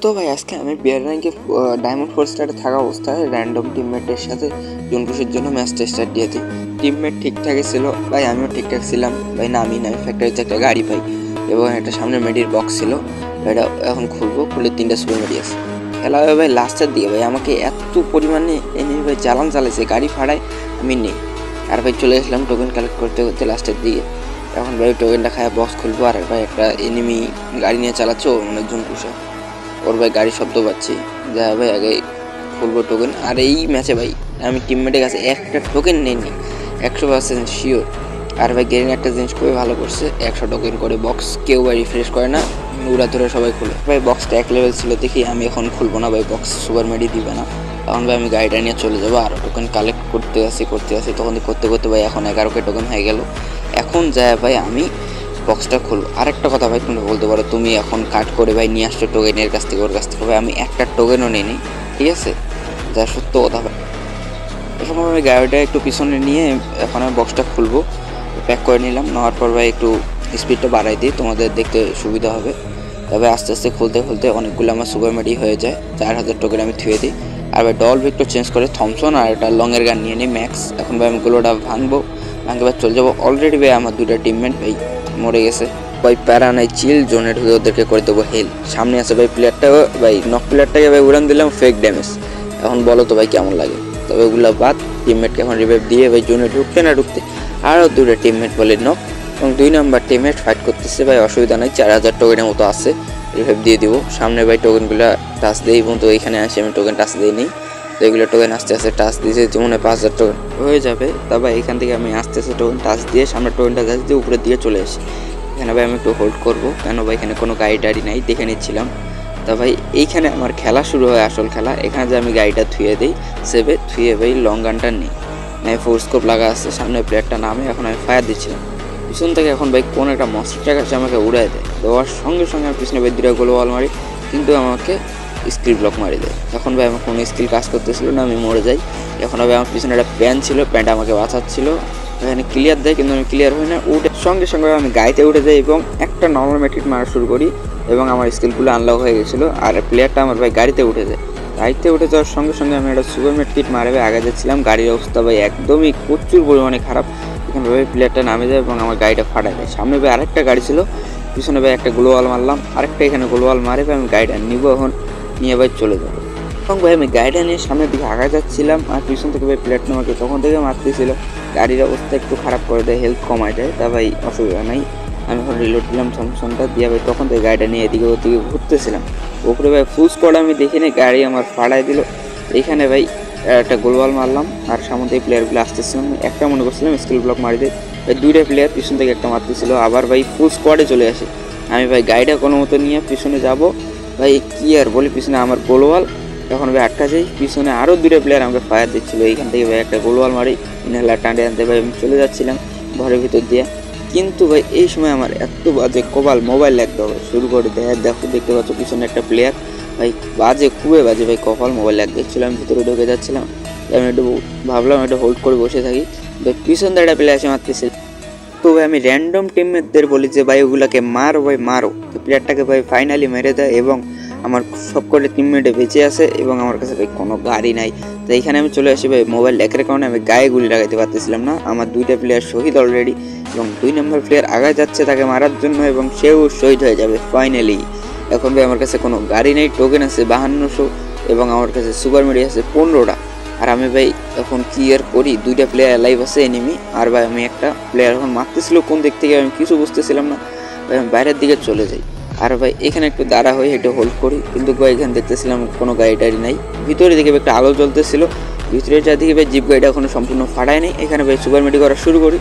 তো ভাই আজকে আমি বিয়ার র্যাঙ্কে ডায়মন্ড 4 স্টারে থাকা অবস্থায় র্যান্ডম টিমমেটের সাথে জুনকুশের জন্য ম্যাচটা স্টার্ট দিয়েছি। টিমমেট ঠিকঠাকই ছিল ভাই, আমিও ঠিকঠাক ছিলাম ভাই। নামি নাই ফ্যাক্টরিতে একটা গাড়ি পাই এবং একটা সামনে মেডির বক্স ছিল, এটা এখন খুলবো। খুলে 3টা সুপার মেডি আছে। খেলা হবে ভাই লাস্টের দিকে। ভাই আমাকে এত পরিমাণে এনিমি ভাই চালান চালাইছে, গাড়ি ফাড়ায় আমি নেই। আর ভাই চলে আসলাম টোকেন কালেক্ট করতে করতে লাস্টের দিকে। এখন ভাই টোকেনটা খায় বক্স খুলবো। আর ভাই একটা এনিমি গাড়ি নিয়ে চালাচ্ছে, মানে জুনকুশা, ওর ভাই গাড়ি শব্দ পাচ্ছি। যা ভাই আগে খুলবো টোকেন। আর এই ম্যাচে ভাই আমি টিমমেটের কাছে একটা টোকেন নেইনি, 100% শিওর। আর ভাই গেরিন একটা জিনিস খুবই ভালো করছে, 100 টোকেন করে বক্স কেউ ভাই রিফ্রেশ করে না, উড়া ধরে সবাই খুলে। ভাই বক্সটা 1 লেভেল ছিল দেখি আমি এখন খুলবো না ভাই, বক্স সুপার মেডি দিবে না। তখন ভাই আমি গাড়িটা নিয়ে চলে যাবো। আরও টোকেন কালেক্ট করতে আসি তখন করতে করতে ভাই এখন 11কে টোকেন হয়ে গেল। এখন যায় ভাই আমি বক্সটা খুলবো। আরেকটা কথা ভাই তুমি বলতে পারো, তুমি এখন কাট করে ভাই নিয়ে আসছো টোকেনের কাছ থেকে ওর কাছ থেকে। ভাই আমি একটা টোকেনও নিইনি, ঠিক আছে, যা সত্য কথা ভাই। এখন আমি গাড়িটা একটু পিছনে নিয়ে এখন আমি বক্সটা খুলবো, প্যাক করে নিলাম। নেওয়ার পর ভাই একটু স্পিডটা বাড়াই দিই, তোমাদের দেখতে সুবিধা হবে। তবে আস্তে আস্তে খুলতে খুলতে অনেকগুলো আমার সুপার মেডি হয়ে যায়। 4000 টোকেন আমি থুয়ে দিই। আর ভাই ডল ভিক্টর চেঞ্জ করে থমসন আর একটা লংয়ের গান নিয়ে নিই ম্যাক্স। এখন ভাই আমি গুলোটা ভাঙবো, ভাঙে ভাই চলে যাবো। অলরেডি ভাই আমার 2টা টিমমেট ভাই মরে গেছে ভাই। প্যারা নাই, চিল জোনে ঢুকে ওদেরকে করে দেবো হেল। সামনে আছে ভাই প্লেয়ারটা, ভাই নক প্লেয়ারটাকে ভাই উড়ান দিলাম ফেক ড্যামেজ। এখন বলো তো ভাই কেমন লাগে। তবে ওগুলো বাদ, টিমমেটকে এখন রিভাইভ দিয়ে ভাই জোনে ঢুকতে না ঢুকতে আরও 2টা টিমমেট বলে নক এবং 2 নাম্বার টিমমেট ফাইট করতেছে ভাই। অসুবিধা নাই, 4000 টোকেনের মতো আছে, রিভাইভ দিয়ে দিব। সামনে ভাই টোকেনগুলো টাচ দেই এবং তো এইখানে আসি আমি টোকেন টাচ দিই নি। তো এগুলো টোকেন আস্তে আস্তে টাচ দিয়েছে, যেমন 5000 টোকেন হয়ে যাবে। তবে এখান থেকে আমি আস্তে আস্তে টোকেন টাচ দিয়ে সামনে টোকেনটা টাচ দিয়ে উপরের দিকে চলে আসি। এখানে ভাই আমি একটু হোল্ড করবো, কেন ভাই এখানে কোনো গাড়ি টাড়ি নাই, দেখে নিচ্ছিলাম। তা ভাই এইখানে আমার খেলা শুরু হয়, আসল খেলা। এখানে যে আমি গাড়িটা থুয়ে দিই, সেভে থুয়ে ভাই লং গানটা নিই। আমি 4 স্কোপ লাগা আছে, সামনে প্লেয়ারটা নামে, এখন আমি ফায়ার দিচ্ছিলাম পিছন থেকে। এখন ভাই কোন একটা মনস্টার কাছে আমাকে উড়াই দেয়, দেওয়ার সঙ্গে সঙ্গে আমি পিছনে ভাই 2টা গোলওয়াল মারি, কিন্তু আমাকে স্কিল ব্লক মারি দেয়। এখন ভাই আমার কোনো স্কিল কাজ করতেছিল না, আমি মরে যাই। এখন ভাই আমার পিছনে একটা প্যান ছিল, প্যান্ট আমাকে বাঁচাচ্ছিল। এখানে ক্লিয়ার দেয় কিন্তু আমি ক্লিয়ার হই না। উঠে সঙ্গে সঙ্গে আমি গাড়িতে উঠে যাই এবং একটা নর্মাল মেট্রিক মারা শুরু করি এবং আমার স্কিলগুলো আনলক হয়ে গেছিলো। আর প্লেয়ারটা আমার ভাই গাড়িতে উঠে যায়। গাড়িতে উঠে যাওয়ার সঙ্গে সঙ্গে আমি একটা সুপার মেট্রিক মারে ভাই আগে যাচ্ছিলাম। গাড়ির অবস্থা ভাই একদমই প্রচুর পরিমাণে খারাপ। এখানে ভাই প্লেয়ারটা নামে যায় এবং আমার গাড়িটা ফাটায় দেয়। সামনে ভাই আরেকটা গাড়ি ছিল, পিছনে ভাই একটা গ্লোওয়াল মারলাম, আরেকটা এখানে গ্লোওয়াল মারে ভাই আমি গাড়িটা নিবো, এখন নিয়ে ভাই চলে যাবো। এবং ভাই আমি গাড়িটা নিয়ে সামনের দিকে আগায় যাচ্ছিলাম আর পিছন থেকে ভাই প্লেয়ারটা আমাকে তখন থেকে মারতেছিল। গাড়ির অবস্থা একটু খারাপ করে দেয়, হেলথ কমায় দেয়, তা ভাই অসুবিধা নাই। আমি এখন রিলোড দিলাম থমসনটা দিয়ে ভাই তখন থেকে গাড়িটা নিয়ে এদিকে ওদিকে ঘুরতেছিলাম। ওপরে ভাই ফুল স্কোয়াড আমি দেখিনি, গাড়ি আমার ফাড়াই দিল। এইখানে ভাই একটা গোলওয়াল মারলাম আর সামনে থেকে প্লেয়ারগুলো আসতেছিলাম। একটা মনে করছিলাম স্কিল ব্লক মারি দেয় ভাই, 2টা প্লেয়ার পিছন থেকে একটা মারতেছিল। আবার ভাই ফুল স্কোয়াডে চলে আসে। আমি ভাই গাড়িটা কোনো মতো নিয়ে পিছনে যাব ভাই, কি আর বলি, পিছনে আমার গোলওয়াল। এখন ভাই আটকা যাই, পিছনে আরও 2টা প্লেয়ার আমাকে ফায়ার দিচ্ছিলো। এইখান থেকে ভাই একটা গোলওয়াল মারি, ইনহেলার টানে আনতে ভাই আমি চলে যাচ্ছিলাম ঘরের ভিতর দিয়ে। কিন্তু ভাই এই সময় আমার এত বাজে কপাল, মোবাইল লাগতে হবে শুরু করে দেয়। দেখো দেখতে পাচ্ছ পিছনে একটা প্লেয়ার ভাই, বাজে খুবই বাজে ভাই কপাল, মোবাইল লাগ দেখছিলাম। আমি ভিতরে ঢুকে যাচ্ছিলাম, আমি একটু ভাবলাম একটু হোল্ড করে বসে থাকি। ভাই পিছন দিয়ে একটা প্লেয়ার এসে মারতেছে। তো ভাই আমি র্যান্ডম টিমমেটদের বলি যে ভাই ওগুলাকে মারো ভাই মারো। তো প্লেয়ারটাকে ভাই ফাইনালি মেরে দেয় এবং আমার সব করে টিমমেটে বেঁচে আছে এবং আমার কাছে ভাই কোনো গাড়ি নাই। তো এইখানে আমি চলে আসি ভাই, মোবাইল ল্যাকের কারণে আমি গায়ে গুলি লাগাইতে পারতেছিলাম না। আমার 2টা প্লেয়ার শহীদ অলরেডি এবং 2 নম্বর প্লেয়ার আগায় যাচ্ছে তাকে মারার জন্য এবং সেও শহীদ হয়ে যাবে ফাইনালি। এখন ভাই আমার কাছে কোনো গাড়ি নেই, টোকেন আছে 5200 এবং আমার কাছে সুপার মেডি আছে 15টা। আর আমি ভাই এখন কি আর করি, 2টা প্লেয়ার লাইভ আছে এনিমি। আর ভাই আমি একটা প্লেয়ার এখন মারতেছিল কোন দিক থেকে আমি কিছু বুঝতেছিলাম না ভাই, আমি বাইরের দিকে চলে যাই। আর ভাই এখানে একটু দাঁড়া হয়ে একটু হোল্ড করি, কিন্তু ভাই এখানে দেখতেছিলাম কোনো গাড়ি টাড়ি নাই। ভিতরে দিকে একটা আলো জ্বলতেছিল, ভিতরের চারদিকে ভাই জিপ গাড়িটা এখনো সম্পূর্ণ ফাটায় নেই। এখানে ভাই সুপার মেডি করা শুরু করি।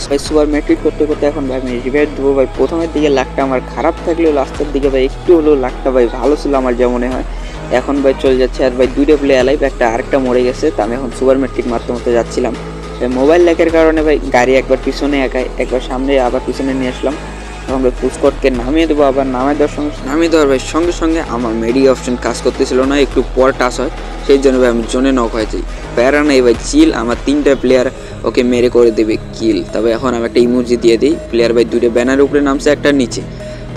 ভাই সুপার মেট্রিক করতে করতে এখন ভাই আমি রিভাইভ দেবো। ভাই প্রথমের দিকে লাকটা আমার খারাপ থাকলেও লাস্টের দিকে ভাই একটু হলেও লাকটা ভাই ভালো ছিল আমার যা মনে হয়। এখন ভাই চলে যাচ্ছে আর ভাই 2টা প্লেয়ার লাইভ, একটা আরেকটা মরে গেছে। তা আমি এখন সুপার মেট্রিক মারতে মতো যাচ্ছিলাম। মোবাইল ল্যাকের কারণে ভাই গাড়ি একবার পিছনে একাই, একবার সামনে আবার পিছনে নিয়ে আসলাম। এখন ভাই পুশকটকে নামিয়ে দেবো, আবার নামিয়ে দেওয়ার ভাই সঙ্গে সঙ্গে আমার মেডি অপশন কাজ করতেছিল না, একটু পর টাচ হয়, সেই জন্য ভাই আমি জোনে নক হয়ে যাই। প্যারা নেই ভাই, চিল। আমার 3টা প্লেয়ার ওকে মেরে করে দেবে কিল। তবে এখন আমি একটা ইমোজি দিয়ে দিই। প্লেয়ার ভাই 2টা ব্যানার উপরে নামছে, একটা নিচে।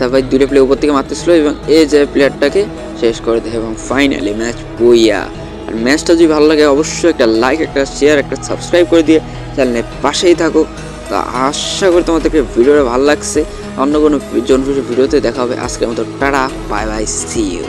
তারপর দুটো প্লেয়ার উপর থেকে মারতেছিল এবং এই যে প্লেয়ারটাকে শেষ করে দেয় এবং ফাইনালি ম্যাচ বইয়া। আর ম্যাচটা যদি ভালো লাগে অবশ্যই একটা লাইক, একটা শেয়ার, একটা সাবস্ক্রাইব করে দিয়ে চ্যানেলের পাশেই থাকো। তো আশা করি তোমাদেরকে ভিডিওটা ভালো লাগছে। অন্য কোনো জোন ভিডিওতে দেখা হবে। আজকের মতো tata, bye bye, see you.